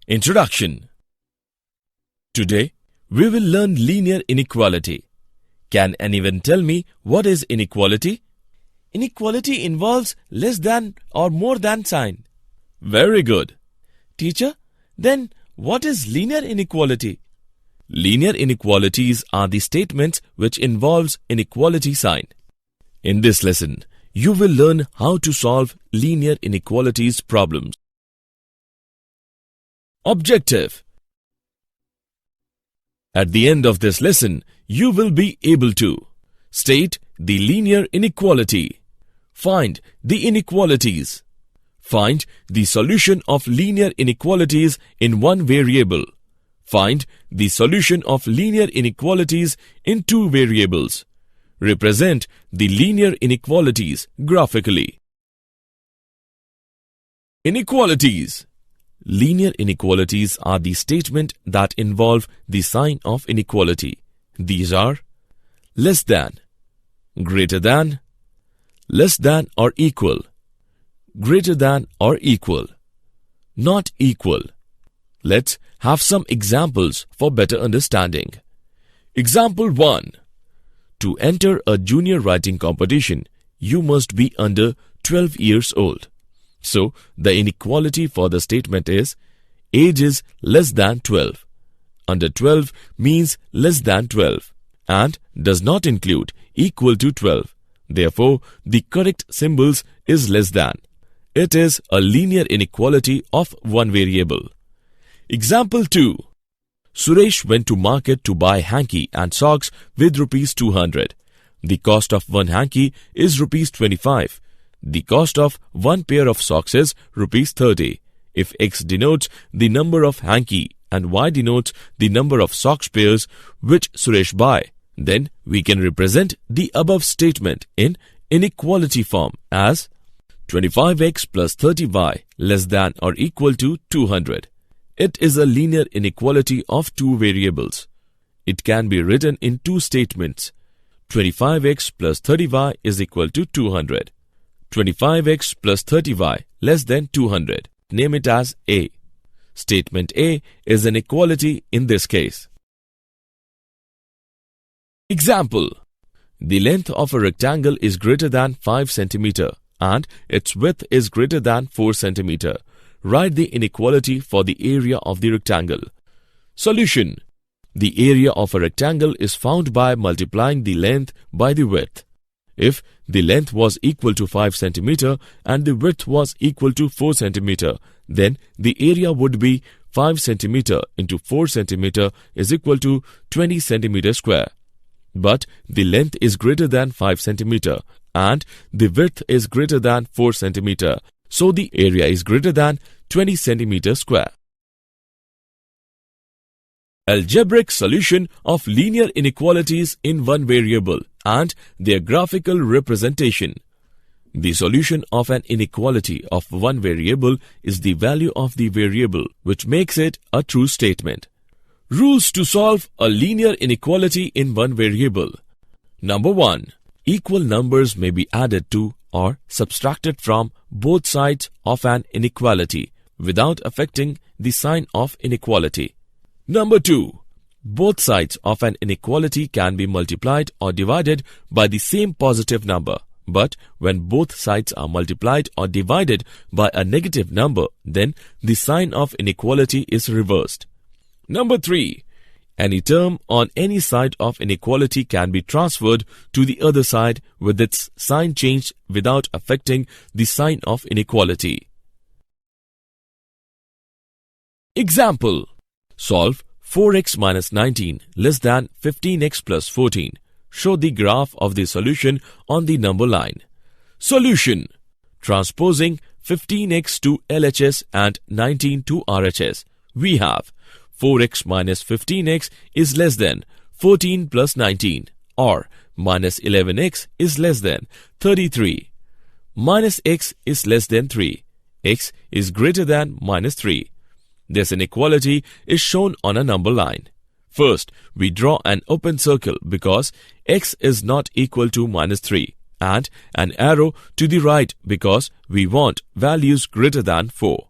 Introduction. Today, we will learn linear inequality. Can anyone tell me what is inequality? Inequality involves less than or more than sign. Very good. Teacher, then what is linear inequality? Linear inequalities are the statements which involves inequality sign. In this lesson, you will learn how to solve linear inequalities problems. Objective. At the end of this lesson, you will be able to state the linear inequality, find the inequalities, find the solution of linear inequalities in one variable, find the solution of linear inequalities in two variables, represent the linear inequalities graphically. Inequalities. Linear inequalities are the statement that involve the sign of inequality. These are less than, greater than, less than or equal, greater than or equal, not equal. Let's have some examples for better understanding. Example 1. To enter a junior writing competition, you must be under 12 years old. So, the inequality for the statement is age is less than 12. Under 12 means less than 12 and does not include equal to 12. Therefore, the correct symbols is less than. It is a linear inequality of one variable. Example 2. Suresh went to market to buy hanky and socks with rupees 200. The cost of one hanky is rupees 25. The cost of one pair of socks is rupees 30. If X denotes the number of hanky and Y denotes the number of socks pairs which Suresh buy, then we can represent the above statement in inequality form as 25x plus 30y less than or equal to 200. It is a linear inequality of two variables. It can be written in two statements. 25x plus 30y is equal to 200. 25x plus 30y less than 200. Name it as A. Statement A is an equality in this case. Example. The length of a rectangle is greater than 5 cm and its width is greater than 4 cm. Write the inequality for the area of the rectangle. Solution. The area of a rectangle is found by multiplying the length by the width. If the length was equal to 5 cm and the width was equal to 4 cm, then the area would be 5 cm into 4 cm is equal to 20 cm square. But the length is greater than 5 cm and the width is greater than 4 cm, so the area is greater than 20 cm square. Algebraic solution of linear inequalities in one variable and their graphical representation. The solution of an inequality of one variable is the value of the variable, which makes it a true statement. Rules to solve a linear inequality in one variable. Number 1. Equal numbers may be added to or subtracted from both sides of an inequality without affecting the sign of inequality. Number 2. Both sides of an inequality can be multiplied or divided by the same positive number. But when both sides are multiplied or divided by a negative number, then the sign of inequality is reversed. Number 3. Any term on any side of inequality can be transferred to the other side with its sign changed without affecting the sign of inequality. Example. Solve 4x minus 19 less than 15x plus 14. Show the graph of the solution on the number line. Solution. Transposing 15x to LHS and 19 to RHS. We have 4x minus 15x is less than 14 plus 19, or minus 11x is less than 33. Minus x is less than 3. X is greater than minus 3. This inequality is shown on a number line. First, we draw an open circle because x is not equal to minus 3 and an arrow to the right because we want values greater than 4.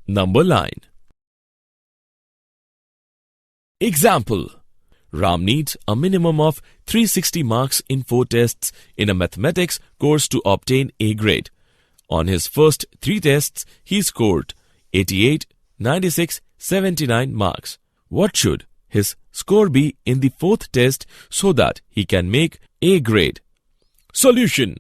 Number line. Example: Ram needs a minimum of 360 marks in 4 tests in a mathematics course to obtain A grade. On his first 3 tests, he scored 88, 96, 79 marks. What should his score be in the 4th test so that he can make A grade? Solution: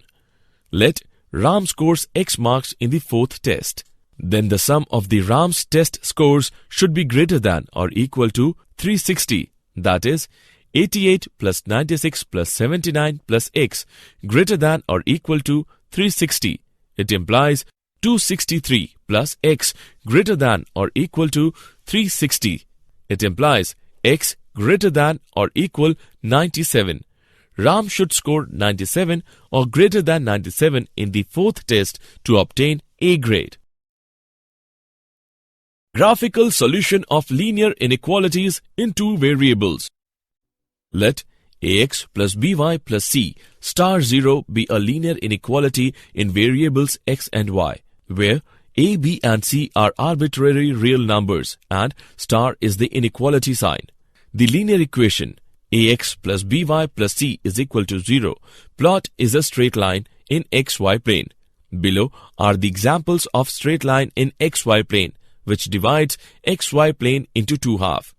let Ram scores X marks in the 4th test. Then the sum of the Ram's test scores should be greater than or equal to 360. That is, 88 plus 96 plus 79 plus X greater than or equal to 360. It implies 263 plus X greater than or equal to 360. It implies X greater than or equal 97. Ram should score 97 or greater than 97 in the 4th test to obtain A grade. Graphical solution of linear inequalities in 2 variables. Let ax plus by plus c star 0 be a linear inequality in variables x and y, where a, b and c are arbitrary real numbers and star is the inequality sign. The linear equation ax plus by plus c is equal to 0 plot is a straight line in xy plane. Below are the examples of straight line in xy plane, which divides xy plane into 2 halves.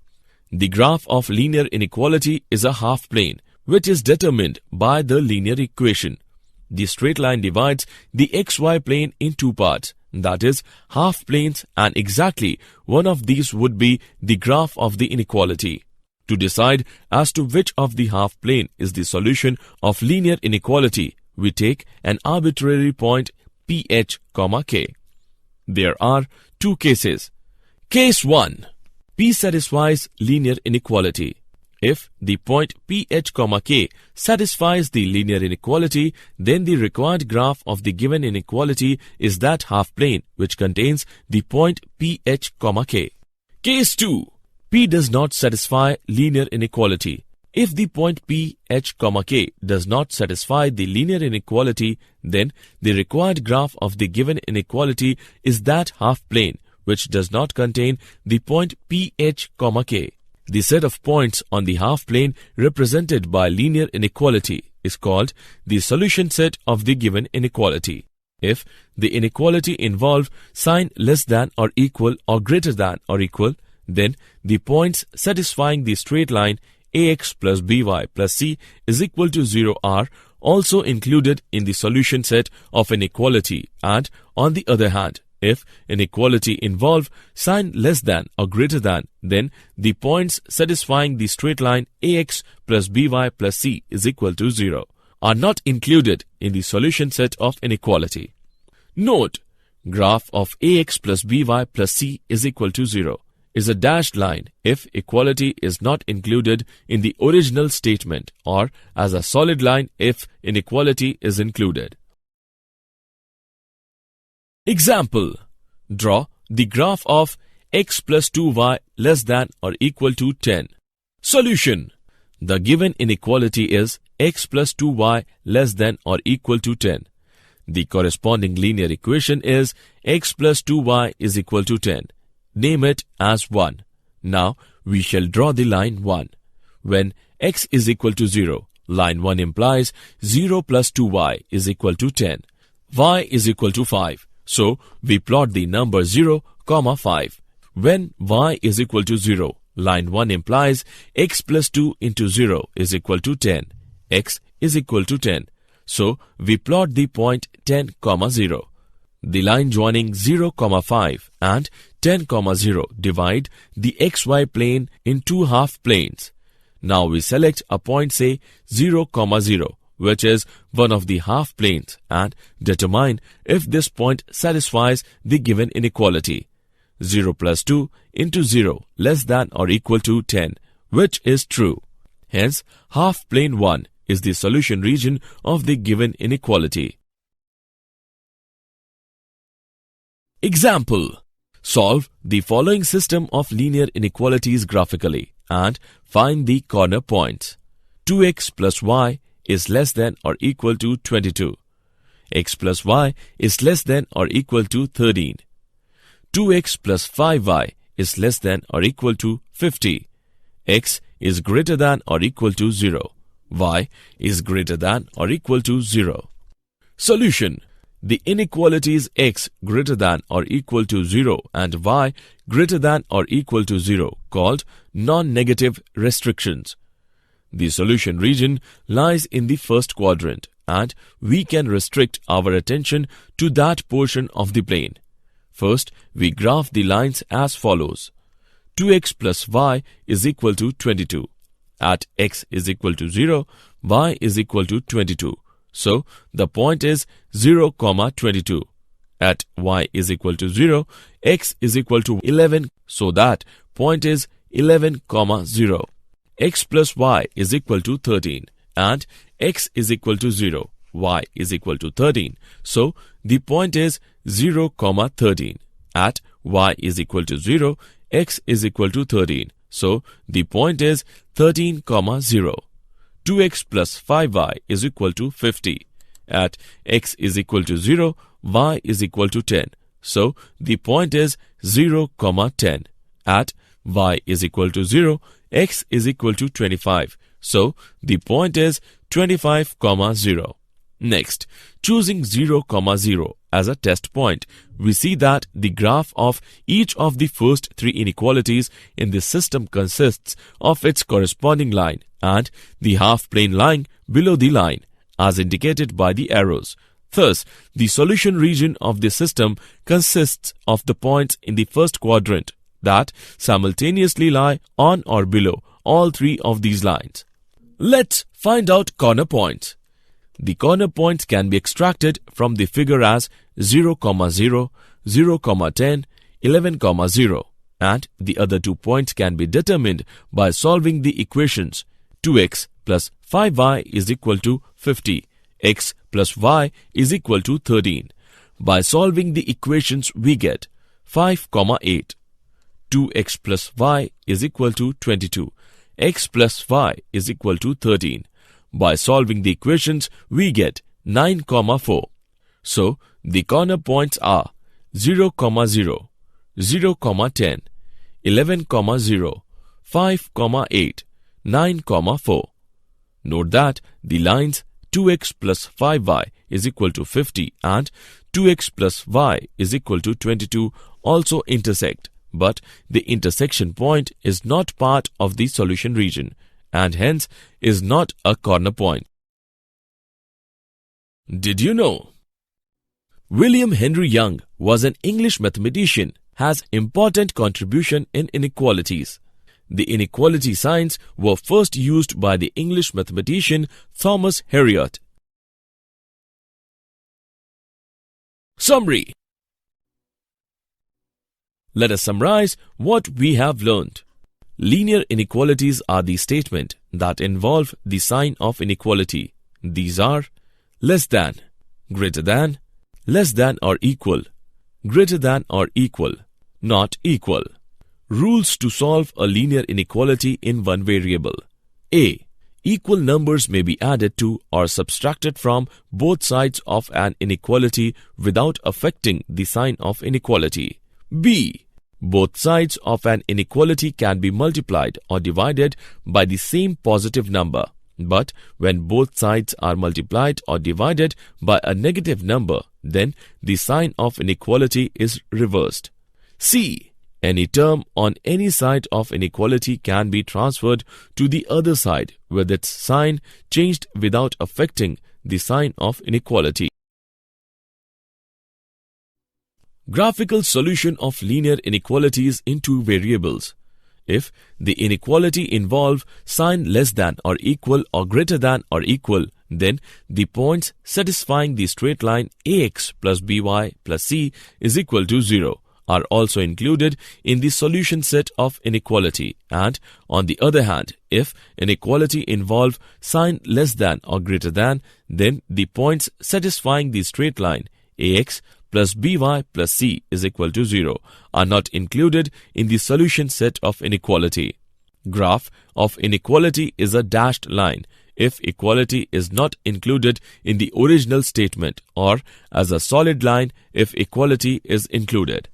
The graph of linear inequality is a half plane, which is determined by the linear equation. The straight line divides the xy plane in 2 parts, that is, half planes, and exactly one of these would be the graph of the inequality. To decide as to which of the half plane is the solution of linear inequality, we take an arbitrary point ph, k. There are 2 cases. Case 1. P satisfies linear inequality. If the point ph, k satisfies the linear inequality, then the required graph of the given inequality is that half plane which contains the point ph, k. Case 2. P does not satisfy linear inequality. If the point ph, k does not satisfy the linear inequality, then the required graph of the given inequality is that half plane which does not contain the point ph, k. The set of points on the half plane represented by linear inequality is called the solution set of the given inequality. If the inequality involves sign less than or equal or greater than or equal, then the points satisfying the straight line ax plus by plus c is equal to 0 are also included in the solution set of inequality, and on the other hand, if inequality involve sign less than or greater than, then the points satisfying the straight line ax plus by plus c is equal to 0 are not included in the solution set of inequality. Note, graph of ax plus by plus c is equal to 0 is a dashed line if equality is not included in the original statement, or as a solid line if inequality is included. Example: draw the graph of x plus 2y less than or equal to 10. Solution: the given inequality is x plus 2y less than or equal to 10. The corresponding linear equation is x plus 2y is equal to 10. Name it as 1. Now we shall draw the line 1. When x is equal to 0, line 1 implies 0 plus 2y is equal to 10. Y is equal to 5. So we plot the number 0, 5. When y is equal to 0, line 1 implies x plus 2 into 0 is equal to 10. X is equal to 10. So we plot the point 10, 0. The line joining 0, 5 and 10, 0 divide the xy plane in 2 half planes. Now we select a point, say 0, 0, which is one of the half planes, and determine if this point satisfies the given inequality. 0 plus 2 into 0 less than or equal to 10, which is true. Hence, half plane 1 is the solution region of the given inequality. Example: solve the following system of linear inequalities graphically and find the corner points. 2x plus y is less than or equal to 22. X plus y is less than or equal to 13. 2x plus 5y is less than or equal to 50. x is greater than or equal to 0. Y is greater than or equal to 0. Solution. The inequalities x greater than or equal to 0 and y greater than or equal to 0 called non-negative restrictions. The solution region lies in the first quadrant and we can restrict our attention to that portion of the plane. First, we graph the lines as follows. 2x plus y is equal to 22. At x is equal to 0, y is equal to 22. So, the point is 0, 22. At y is equal to 0, x is equal to 11. So, that point is 11, 0. X plus y is equal to 13. And x is equal to 0. Y is equal to 13. So, the point is 0, 13. At y is equal to 0, x is equal to 13. So, the point is 13, 0. 2x plus 5y is equal to 50. At x is equal to 0, y is equal to 10. So, the point is 0, 10. At y is equal to 0, x is equal to 25. So, the point is 25, 0. Next, choosing 0, 0 as a test point, we see that the graph of each of the first three inequalities in this system consists of its corresponding line and the half-plane line below the line, as indicated by the arrows. Thus, the solution region of the system consists of the points in the first quadrant that simultaneously lie on or below all three of these lines. Let's find out corner points. The corner points can be extracted from the figure as 0, 0, 0, 10, 11, 0, and the other 2 points can be determined by solving the equations. 2x plus 5y is equal to 50. X plus y is equal to 13. By solving the equations, we get 5, 8. 2x plus y is equal to 22. X plus y is equal to 13. By solving the equations, we get 9, 4. So, the corner points are 0, 0, 0, 10, 11, 0, 5, 8, 9, 4. Note that the lines 2x plus 5y is equal to 50 and 2x plus y is equal to 22 also intersect, but the intersection point is not part of the solution region and hence is not a corner point. Did you know? William Henry Young was an English mathematician, has important contribution in inequalities. The inequality signs were first used by the English mathematician Thomas Heriot. Summary. Let us summarize what we have learned. Linear inequalities are the statement that involve the sign of inequality. These are less than, greater than, less than or equal, greater than or equal, not equal. Rules to solve a linear inequality in one variable. A. Equal numbers may be added to or subtracted from both sides of an inequality without affecting the sign of inequality. B. Both sides of an inequality can be multiplied or divided by the same positive number, but when both sides are multiplied or divided by a negative number, then the sign of inequality is reversed. C. Any term on any side of inequality can be transferred to the other side with its sign changed without affecting the sign of inequality. Graphical solution of linear inequalities in two variables. If the inequality involve sign less than or equal or greater than or equal, then the points satisfying the straight line ax plus by plus c is equal to 0 are also included in the solution set of inequality. And on the other hand, if inequality involve sign less than or greater than, then the points satisfying the straight line ax plus by plus c is equal to 0 are not included in the solution set of inequality. Graph of inequality is a dashed line if equality is not included in the original statement, or as a solid line if equality is included.